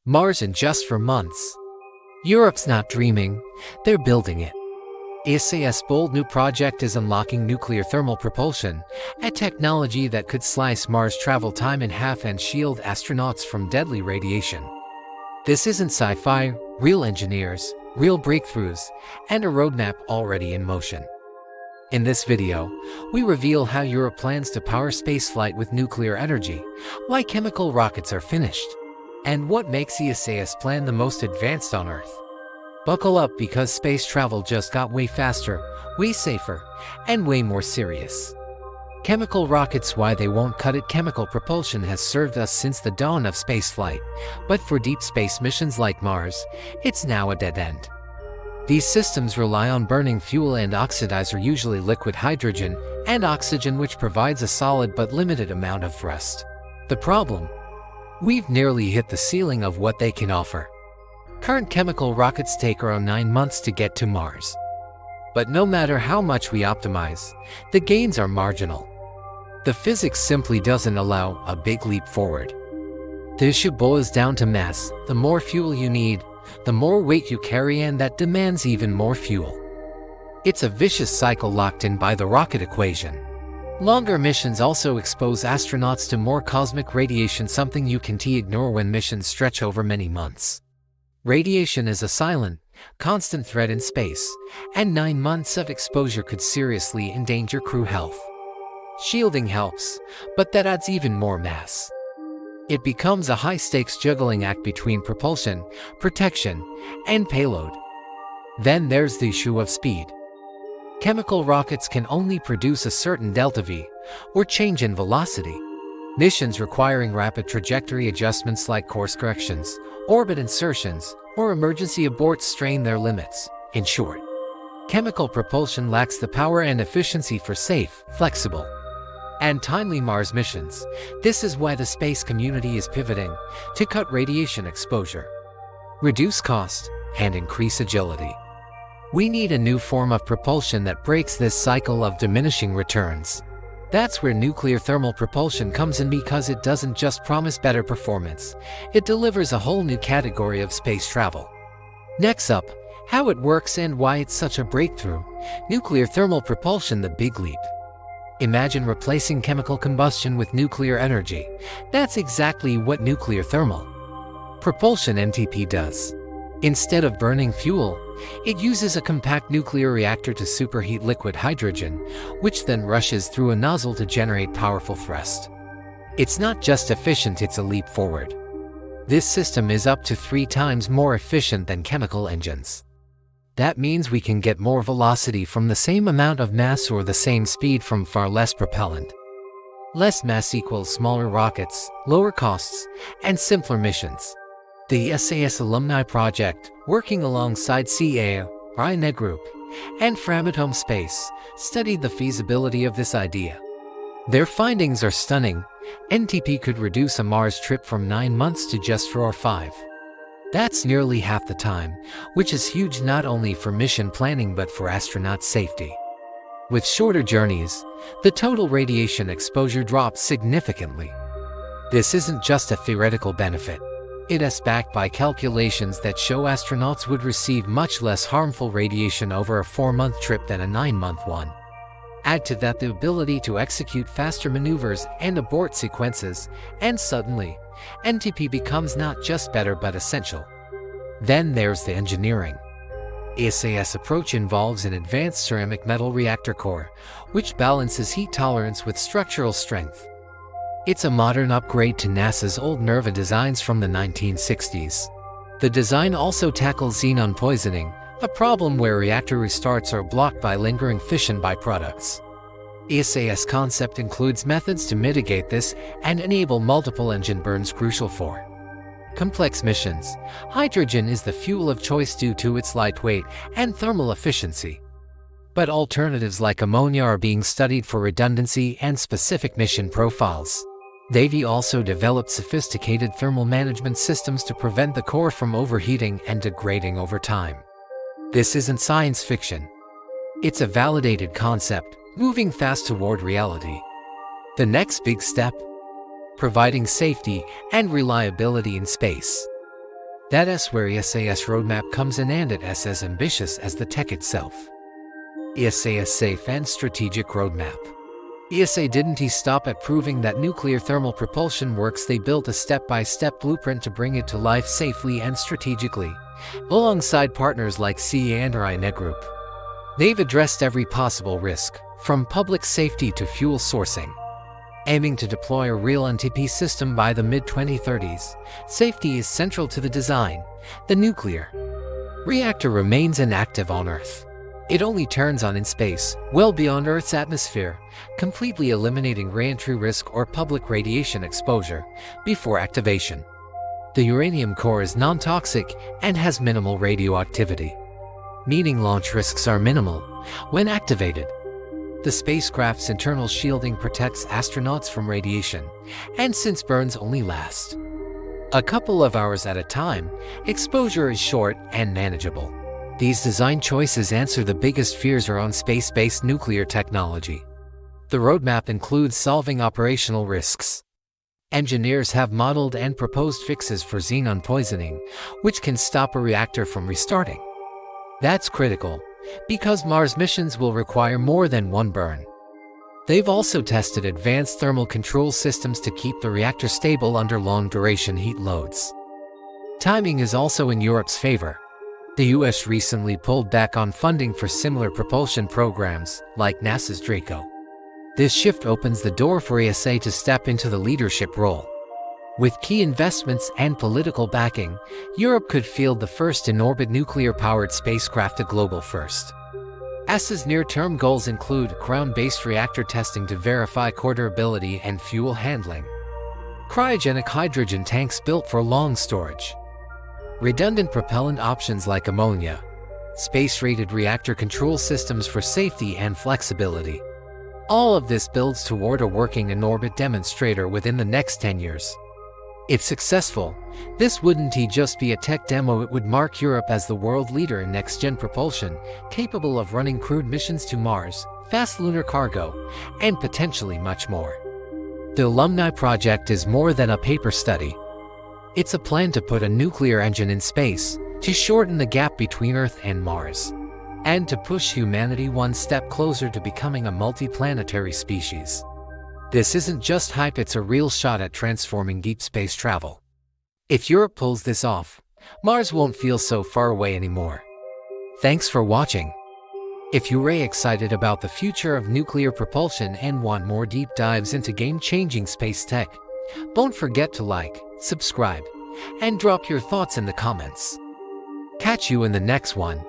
Mars in just 4 months. Europe's not dreaming, they're building it. ESA's bold new project is unlocking nuclear thermal propulsion, a technology that could slice Mars travel time in half and shield astronauts from deadly radiation. This isn't sci-fi, real engineers, real breakthroughs, and a roadmap already in motion. In this video, we reveal how Europe plans to power spaceflight with nuclear energy, why chemical rockets are finished, and what makes ESA's plan the most advanced on Earth. Buckle up because space travel just got way faster, way safer, and way more serious. Chemical rockets, why they won't cut it. Chemical propulsion has served us since the dawn of spaceflight, but for deep space missions like Mars, it's now a dead end. These systems rely on burning fuel and oxidizer, usually liquid hydrogen and oxygen, which provides a solid but limited amount of thrust. The problem? We've nearly hit the ceiling of what they can offer. Current chemical rockets take around 9 months to get to Mars. But no matter how much we optimize, the gains are marginal. The physics simply doesn't allow a big leap forward. The issue boils down to mass. The more fuel you need, the more weight you carry, and that demands even more fuel. It's a vicious cycle locked in by the rocket equation. Longer missions also expose astronauts to more cosmic radiation, something you can't ignore when missions stretch over many months. Radiation is a silent, constant threat in space, and 9 months of exposure could seriously endanger crew health. Shielding helps, but that adds even more mass. It becomes a high-stakes juggling act between propulsion, protection, and payload. Then there's the issue of speed. Chemical rockets can only produce a certain delta V, or change in velocity. Missions requiring rapid trajectory adjustments like course corrections, orbit insertions, or emergency aborts strain their limits. In short, chemical propulsion lacks the power and efficiency for safe, flexible, and timely Mars missions. This is why the space community is pivoting to cut radiation exposure, reduce cost, and increase agility. We need a new form of propulsion that breaks this cycle of diminishing returns. That's where nuclear thermal propulsion comes in, because it doesn't just promise better performance, it delivers a whole new category of space travel. Next up, how it works and why it's such a breakthrough. Nuclear thermal propulsion, the big leap. Imagine replacing chemical combustion with nuclear energy. That's exactly what nuclear thermal propulsion (NTP) does. Instead of burning fuel, it uses a compact nuclear reactor to superheat liquid hydrogen, which then rushes through a nozzle to generate powerful thrust. It's not just efficient, it's a leap forward. This system is up to 3 times more efficient than chemical engines. That means we can get more velocity from the same amount of mass, or the same speed from far less propellant. Less mass equals smaller rockets, lower costs, and simpler missions. The ESA's alumni project, working alongside CAO, RINE Group, and Framatome Space, studied the feasibility of this idea. Their findings are stunning. NTP could reduce a Mars trip from 9 months to just 4 or 5. That's nearly half the time, which is huge not only for mission planning but for astronaut safety. With shorter journeys, the total radiation exposure drops significantly. This isn't just a theoretical benefit. It is backed by calculations that show astronauts would receive much less harmful radiation over a 4-month trip than a 9-month one. Add to that the ability to execute faster maneuvers and abort sequences, and suddenly, NTP becomes not just better but essential. Then there's the engineering. ESA's approach involves an advanced ceramic metal reactor core, which balances heat tolerance with structural strength. It's a modern upgrade to NASA's old NERVA designs from the 1960s. The design also tackles xenon poisoning, a problem where reactor restarts are blocked by lingering fission byproducts. ESA's concept includes methods to mitigate this and enable multiple engine burns, crucial for complex missions. Hydrogen is the fuel of choice due to its lightweight and thermal efficiency. But alternatives like ammonia are being studied for redundancy and specific mission profiles. Navy also developed sophisticated thermal management systems to prevent the core from overheating and degrading over time. This isn't science fiction. It's a validated concept, moving fast toward reality. The next big step? Providing safety and reliability in space. That's where ESA's roadmap comes in, and it's as ambitious as the tech itself. ESA's safe and strategic roadmap. ESA didn't stop at proving that nuclear thermal propulsion works. They built a step-by-step blueprint to bring it to life safely and strategically, alongside partners like CA and RINE Group. They've addressed every possible risk, from public safety to fuel sourcing. Aiming to deploy a real NTP system by the mid-2030s, safety is central to the design. The nuclear reactor remains inactive on Earth. It only turns on in space, well beyond Earth's atmosphere, completely eliminating re-entry risk or public radiation exposure before activation. The uranium core is non-toxic and has minimal radioactivity, meaning launch risks are minimal when activated. The spacecraft's internal shielding protects astronauts from radiation, and since burns only last a couple of hours at a time, exposure is short and manageable. These design choices answer the biggest fears around space-based nuclear technology. The roadmap includes solving operational risks. Engineers have modeled and proposed fixes for xenon poisoning, which can stop a reactor from restarting. That's critical, because Mars missions will require more than one burn. They've also tested advanced thermal control systems to keep the reactor stable under long-duration heat loads. Timing is also in Europe's favor. The US recently pulled back on funding for similar propulsion programs, like NASA's Draco. This shift opens the door for ESA to step into the leadership role. With key investments and political backing, Europe could field the first in-orbit nuclear-powered spacecraft, a global first. ESA's near-term goals include ground-based reactor testing to verify core durability and fuel handling, cryogenic hydrogen tanks built for long storage, redundant propellant options like ammonia, space-rated reactor control systems for safety and flexibility. All of this builds toward a working in-orbit demonstrator within the next 10 years. If successful, this wouldn't just be a tech demo, it would mark Europe as the world leader in next-gen propulsion, capable of running crewed missions to Mars, fast lunar cargo, and potentially much more. The Alumni Project is more than a paper study. It's a plan to put a nuclear engine in space, to shorten the gap between Earth and Mars, and to push humanity one step closer to becoming a multiplanetary species. This isn't just hype, it's a real shot at transforming deep space travel. If Europe pulls this off, Mars won't feel so far away anymore. Thanks for watching. If you're excited about the future of nuclear propulsion and want more deep dives into game-changing space tech, don't forget to like, subscribe, and drop your thoughts in the comments. Catch you in the next one.